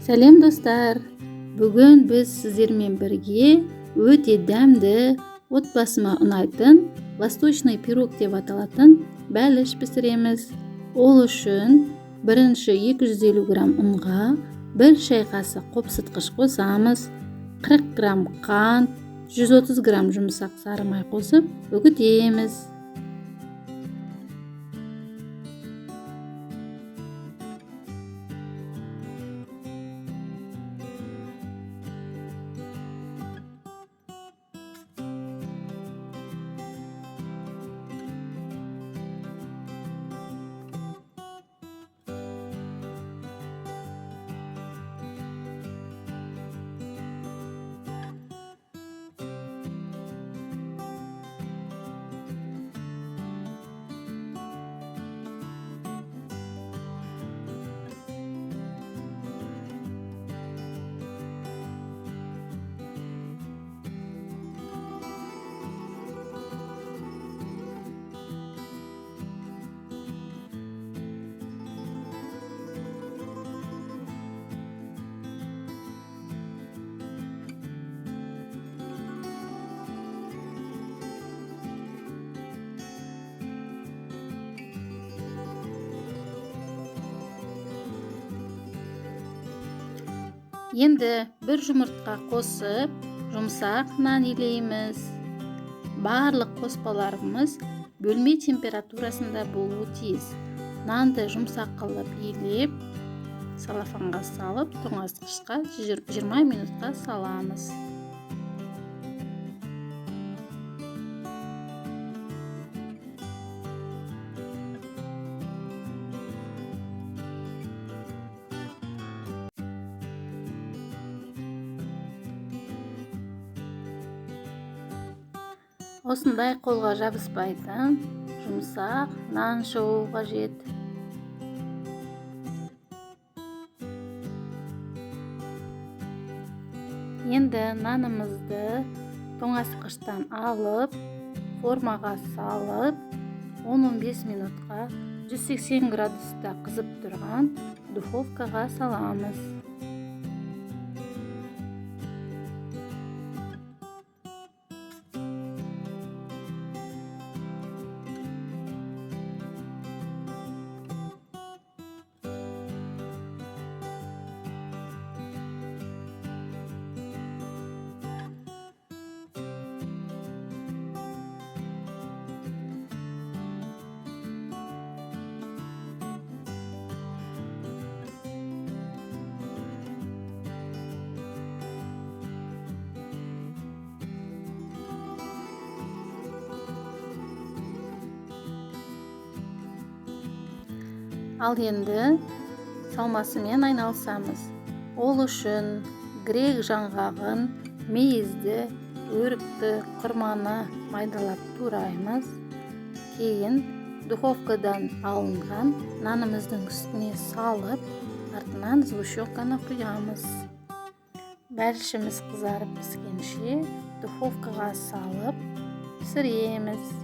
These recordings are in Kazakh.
Сәлем достар. Бүгін біз сіздермен бірге өте дәмді, отбасыма ұнайтын восточный пирог деп аталатын бәліш пісіреміз. Ол үшін бірінші 250 грамм ұнға 1 шай қасық қопсытқыш қосамыз. 40 грамм қант, 130 грамм жұмсақ сары май қосып үгітеміз. Енді бір жұмыртқа қосып, жұмсақ нан илейміз. Барлық қоспаларымыз бөлме температурасында болуы тиіс. Нанды жұмсақ қылып илеп, салафанға салып, тоңазытқышқа 20 минутқа саламыз. Осындай қолға жабыспайтын жұмсақ нан шығуы қажет. Енді нанымызды тоңазытқыштан алып, формаға салып, 10-15 минутқа 180 градуста қызып тұрған духовкаға саламыз. Ал енді салмасымен айналысамыз. Ол үшін грек жаңғағын, мейізді, өрікті, құрманы майдалап тураймыз. Кейін духовкадан алынған нанымыздың үстіне салып, артынан сгущенканы құямыз. Бәлішіміз қызарып піскенше духовкаға салып пісіреміз.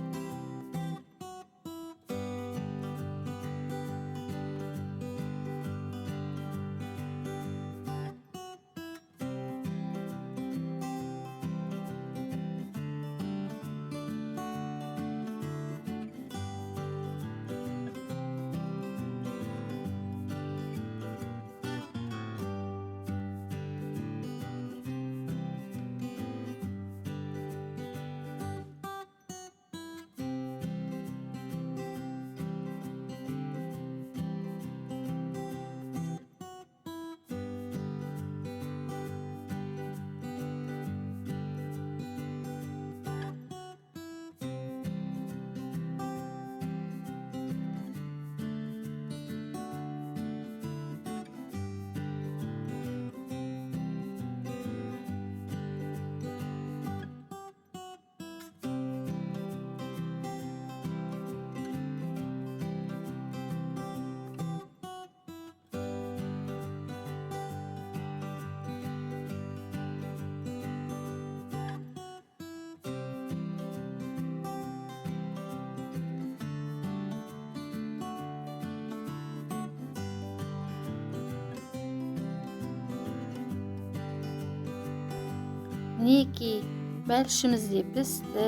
Мінекей, бәлішіміз де пісті,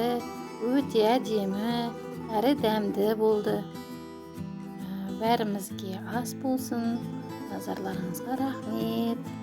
өте әдемі әрі дәмді болды. Бәрімізге ас болсын. Назарларыңызға рахмет.